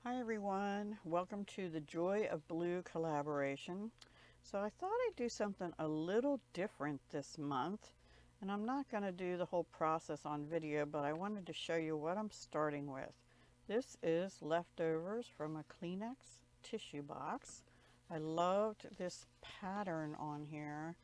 Hi everyone, welcome to the Joy of Blue collaboration. So I thought I'd do something a little different this month, and I'm not going to do the whole process on video, but I wanted to show you what I'm starting with. This is leftovers from a Kleenex tissue box. I loved this pattern on here,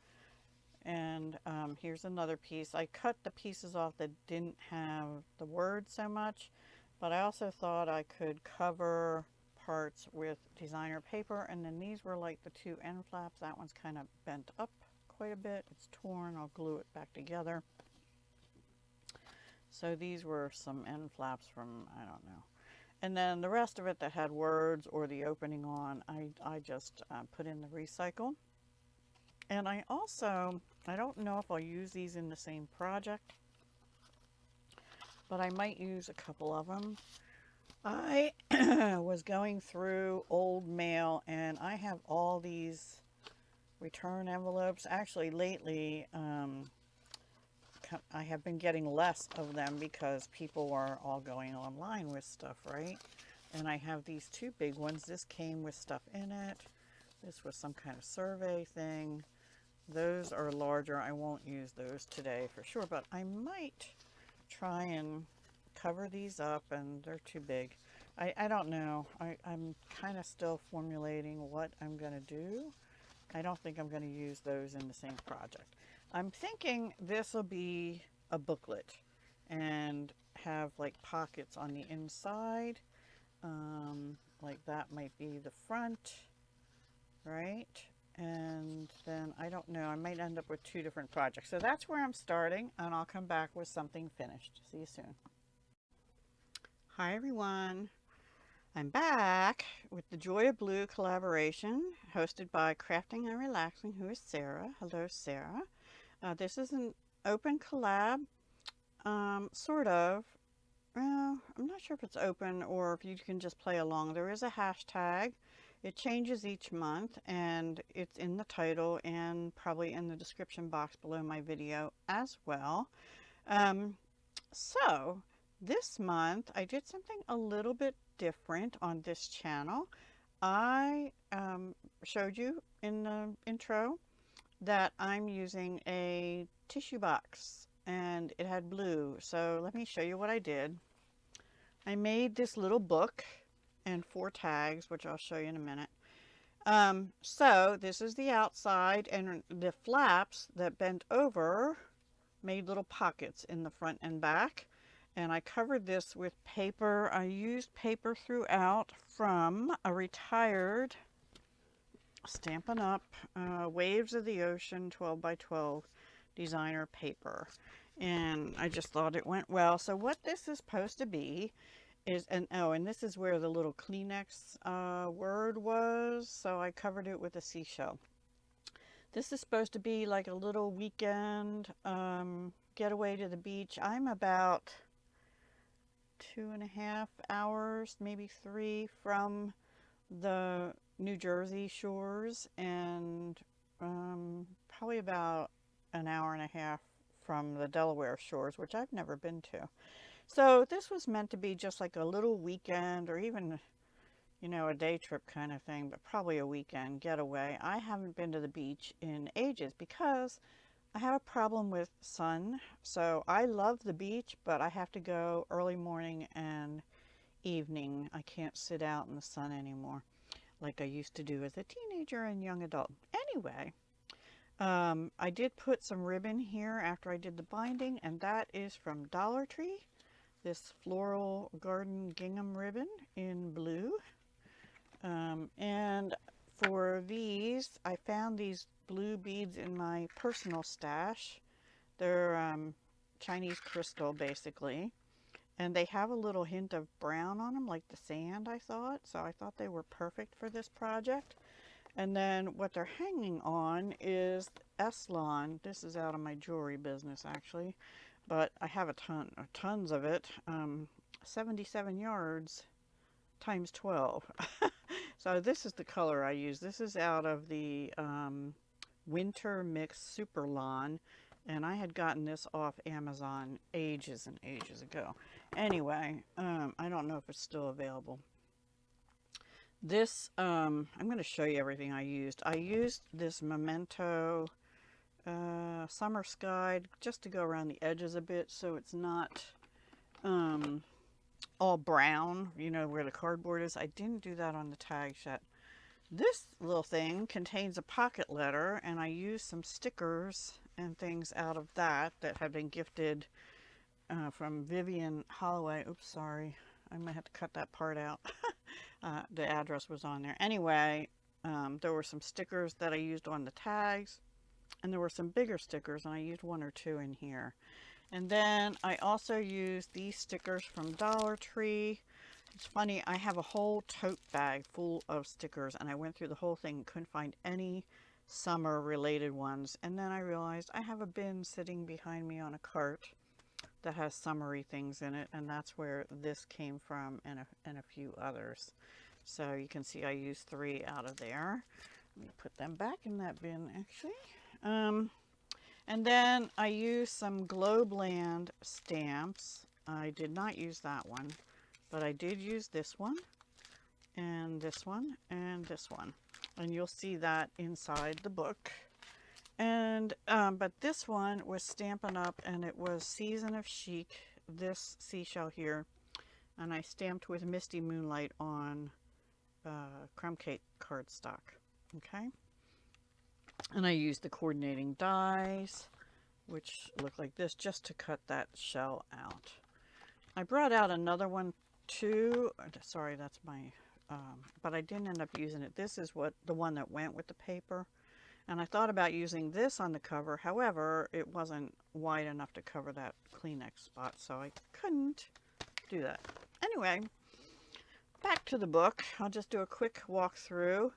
and here's another piece. I cut the pieces off that didn't have the word so much, but I also thought I could cover parts with designer paper, and then these were like the two end flaps. That one's kind of bent up quite a bit. It's torn. I'll glue it back together. So these were some end flaps from, I don't know. And then the rest of it that had words or the opening on, I just put in the recycle. And I don't know if I'll use these in the same project, but I might use a couple of them. I was going through old mail, and I have all these return envelopes. Actually, lately, I have been getting less of them because people are all going online with stuff, right? And I have these two big ones. This came with stuff in it. This was some kind of survey thing. Those are larger. I won't use those today for sure, but I might try and cover these up, and they're too big. I don't know. I'm kind of still formulating what I'm going to do. I don't think I'm going to use those in the same project. I'm thinking this will be a booklet and have like pockets on the inside. Like that might be the front, right? And then I don't know, I might end up with two different projects. So that's where I'm starting, and I'll come back with something finished. See you soon. Hi everyone. I'm back with the Joy of Blue collaboration hosted by Crafting and Relaxing, who is Sarah. Hello, Sarah. This is an open collab, sort of. Well, I'm not sure if it's open or if you can just play along. There is a hashtag. It changes each month, and it's in the title and probably in the description box below my video as well. So this month I did something a little bit different on this channel. I showed you in the intro that I'm using a tissue box, and it had blue. So let me show you what I did. I made this little book and 4 tags, which I'll show you in a minute. So this is the outside, and the flaps that bent over made little pockets in the front and back. And I covered this with paper. I used paper throughout from a retired Stampin' Up! Waves of the Ocean 12 by 12 designer paper. And I just thought it went well. So what this is supposed to be is, and this is where the little Kleenex word was. So I covered it with a seashell. This is supposed to be like a little weekend getaway to the beach. I'm about 2.5 hours, maybe 3 from the New Jersey shores, and probably about an hour and a half from the Delaware shores, which I've never been to. So this was meant to be just like a little weekend, or even, you know, a day trip kind of thing, but probably a weekend getaway. I haven't been to the beach in ages because I have a problem with sun. So I love the beach, but I have to go early morning and evening. I can't sit out in the sun anymore like I used to do as a teenager and young adult. Anyway, I did put some ribbon here after I did the binding, and that is from Dollar Tree. This floral garden gingham ribbon in blue. And for these, I found these blue beads in my personal stash. They're Chinese crystal, basically. And they have a little hint of brown on them, like the sand, I thought. So I thought they were perfect for this project. And then what they're hanging on is Eslon. This is out of my jewelry business, actually. But I have tons of it. 77 yards times 12. So this is the color I use. This is out of the Winter Mix Super Lawn, and I had gotten this off Amazon ages and ages ago. Anyway, I don't know if it's still available. This, I'm going to show you everything I used. I used this Memento Summer Sky just to go around the edges a bit so it's not all brown, you know, where the cardboard is. I didn't do that on the tags yet. This little thing contains a pocket letter, and I used some stickers and things out of that that had been gifted from Vivian Holloway. Oops, sorry. I might have to cut that part out. The address was on there. Anyway, there were some stickers that I used on the tags, and there were some bigger stickers, and I used one or two in here. And then I also used these stickers from Dollar Tree. It's funny, I have a whole tote bag full of stickers, and I went through the whole thing and couldn't find any summer related ones. And then I realized I have a bin sitting behind me on a cart that has summery things in it, and that's where this came from, and a few others. So you can see I used 3 out of there. Let me put them back in that bin, actually. And then I used some Globeland stamps. I did not use that one, but I did use this one, and this one, and this one. And you'll see that inside the book. And, but this one was Stampin' Up, and it was Season of Chic, this seashell here. And I stamped with Misty Moonlight on crumb cake cardstock. Okay. And I used the coordinating dies, which look like this, just to cut that shell out. I brought out another one too. Sorry, that's my, but I didn't end up using it. This is the one that went with the paper. And I thought about using this on the cover. However, it wasn't wide enough to cover that Kleenex spot, so I couldn't do that. Anyway, back to the book. I'll just do a quick walkthrough.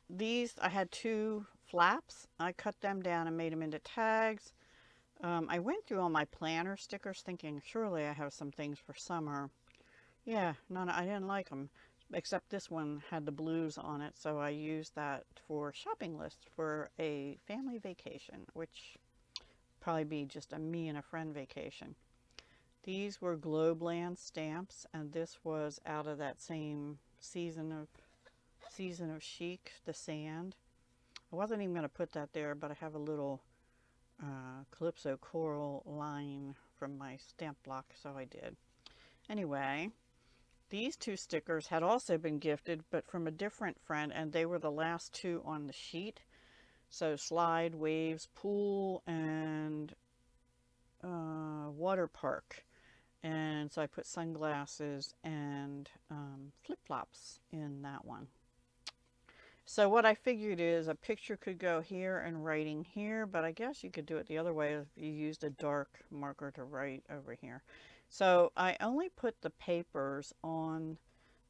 These, I had 2 flaps. I cut them down and made them into tags. I went through all my planner stickers thinking, surely I have some things for summer. Yeah, none, I didn't like them. Except this one had the blues on it, so I used that for shopping lists for a family vacation, which probably be just a me and a friend vacation. These were Globeland stamps, and this was out of that same season of Chic, the sand. I wasn't even going to put that there, but I have a little Calypso coral line from my stamp block, so I did. Anyway, these 2 stickers had also been gifted, but from a different friend, and they were the last 2 on the sheet. So slide, waves, pool, and water park. And so I put sunglasses and flip-flops in that one. So what I figured is a picture could go here and writing here, but I guess you could do it the other way if you used a dark marker to write over here. So I only put the papers on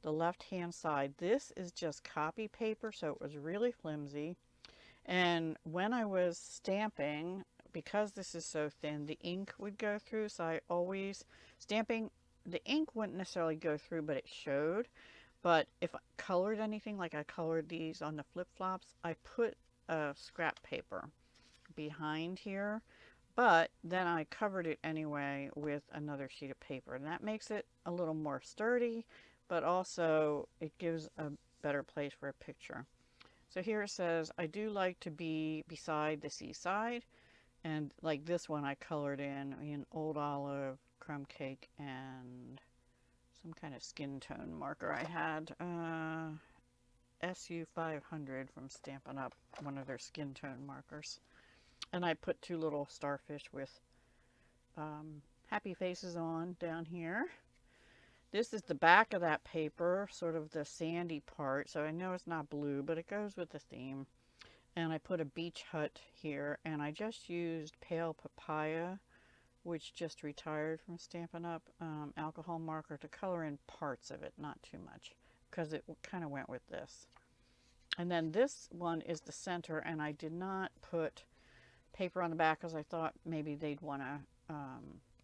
the left-hand side. This is just copy paper, so it was really flimsy. And when I was stamping, because this is so thin, the ink would go through. So I always, stamping, the ink wouldn't necessarily go through, but it showed. But if I colored anything, like I colored these on the flip-flops, I put scrap paper behind here. But then I covered it anyway with another sheet of paper, and that makes it a little more sturdy, but also it gives a better place for a picture. So here it says, I do like to be beside the seaside, and like this one I colored in Old Olive, crumb cake, and some kind of skin tone marker. I had SU 500 from Stampin' Up, one of their skin tone markers. And I put 2 little starfish with happy faces on down here. This is the back of that paper, sort of the sandy part. So I know it's not blue, but it goes with the theme. And I put a beach hut here, and I just used Pale Papaya, which just retired from Stampin' Up, alcohol marker to color in parts of it, not too much, because it kind of went with this. And then this one is the center, and I did not put paper on the back because I thought maybe they'd want to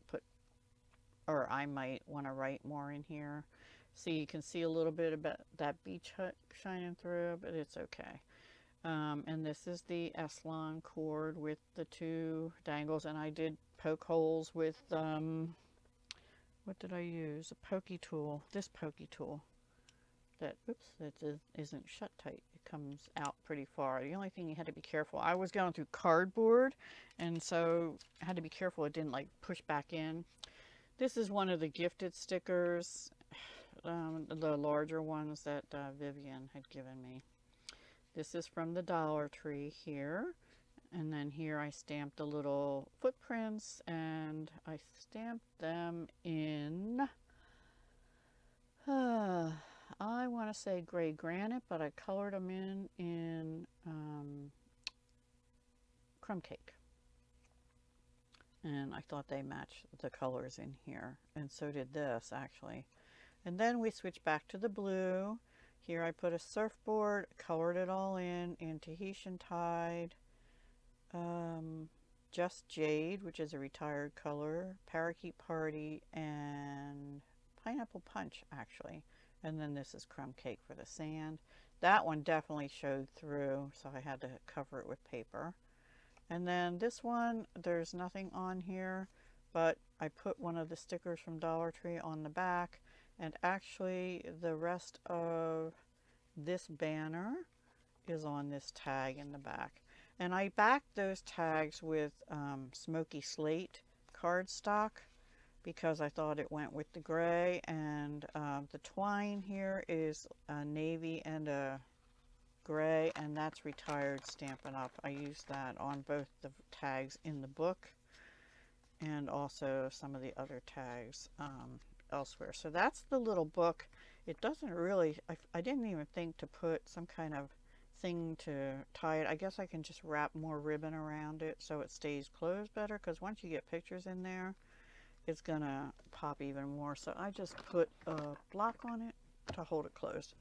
put, or I might want to write more in here. So you can see a little bit about that beach hut shining through, but it's okay. And this is the Eslon cord with the 2 dangles, and I did poke holes with, what did I use? A pokey tool, this pokey tool. that, oops, that isn't shut tight. It comes out pretty far. The only thing you had to be careful, I was going through cardboard, and so I had to be careful it didn't like push back in. This is one of the gifted stickers, the larger ones that Vivian had given me. This is from the Dollar Tree here. And then here I stamped the little footprints, and I stamped them in, I want to say gray granite, but I colored them in crumb cake. And I thought they matched the colors in here, and so did this actually. And then we switched back to the blue. Here I put a surfboard, colored it all in Tahitian Tide, Just Jade, which is a retired color, Parakeet Party, and Pineapple Punch actually. And then this is Crumb Cake for the sand. That one definitely showed through, so I had to cover it with paper. And then this one, there's nothing on here, but I put one of the stickers from Dollar Tree on the back, and actually the rest of this banner is on this tag in the back. And I backed those tags with Smoky Slate cardstock because I thought it went with the gray, and the twine here is a navy and a gray, and that's retired Stampin' Up. I used that on both the tags in the book and also some of the other tags elsewhere. So that's the little book. It doesn't really, I didn't even think to put some kind of thing to tie it. I guess I can just wrap more ribbon around it so it stays closed better, because once you get pictures in there, it's gonna pop even more. So I just put a block on it to hold it closed.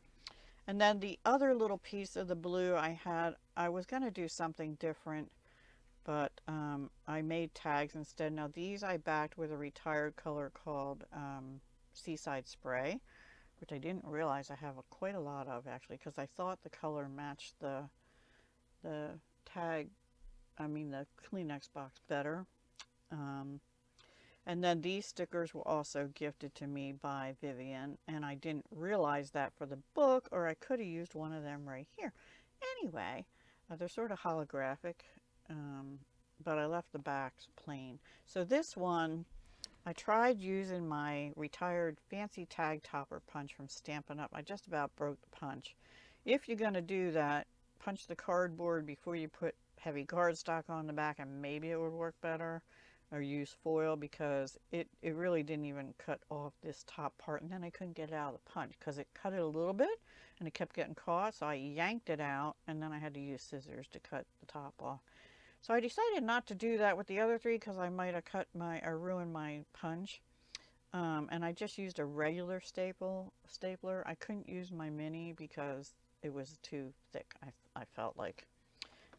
And then the other little piece of the blue I was going to do something different, but I made tags instead. Now these I backed with a retired color called Seaside Spray, which I didn't realize I have quite a lot of actually, because I thought the color matched the tag, the Kleenex box better. And then these stickers were also gifted to me by Vivian, and I didn't realize that for the book, or I could have used one of them right here. Anyway, they're sort of holographic, but I left the backs plain. So this one, I tried using my retired fancy tag topper punch from Stampin' Up. I just about broke the punch. If you're going to do that, punch the cardboard before you put heavy cardstock on the back, and maybe it would work better. Or use foil, because it really didn't even cut off this top part, and then I couldn't get it out of the punch because it cut it a little bit and it kept getting caught, so I yanked it out, and then I had to use scissors to cut the top off. So I decided not to do that with the other three because I might have ruined my punch. And I just used a regular stapler. I couldn't use my mini because it was too thick, I felt like.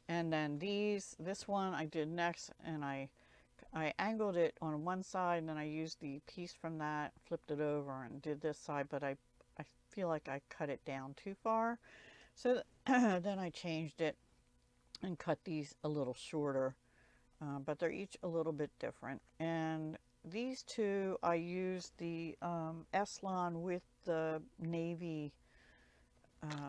And then this one I did next, and I angled it on one side, and then I used the piece from that, flipped it over, and did this side, but I feel like I cut it down too far. So then I changed it and cut these a little shorter, but they're each a little bit different. And these two, I used the Eslon with the navy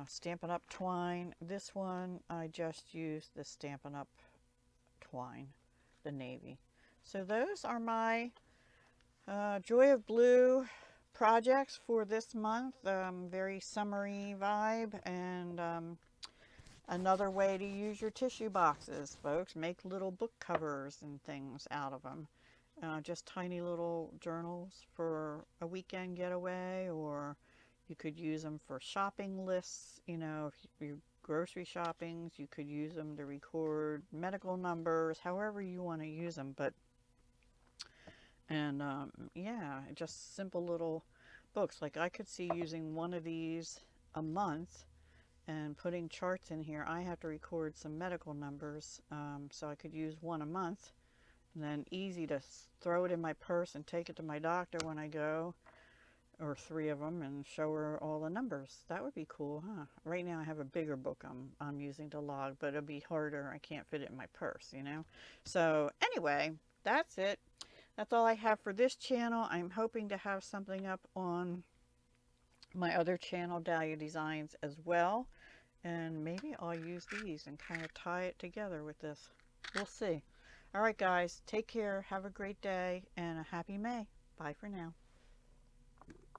Stampin' Up twine. This one, I just used the Stampin' Up twine, the navy. So those are my Joy of Blue projects for this month. Very summery vibe, and another way to use your tissue boxes, folks. Make little book covers and things out of them. Just tiny little journals for a weekend getaway, or you could use them for shopping lists. You know, if you're grocery shoppings, you could use them to record medical numbers, however you want to use them. Yeah, just simple little books. Like I could see using one of these a month and putting charts in here. I have to record some medical numbers, so I could use one a month, and then easy to throw it in my purse and take it to my doctor when I go, or 3 of them, and show her all the numbers. That would be cool, huh? Right now I have a bigger book I'm using to log, but it'll be harder. I can't fit it in my purse, you know? So anyway, that's it. That's all I have for this channel. I'm hoping to have something up on my other channel, Dahlia Designs, as well. And maybe I'll use these and kind of tie it together with this. We'll see. All right, guys, take care. Have a great day and a happy May. Bye for now.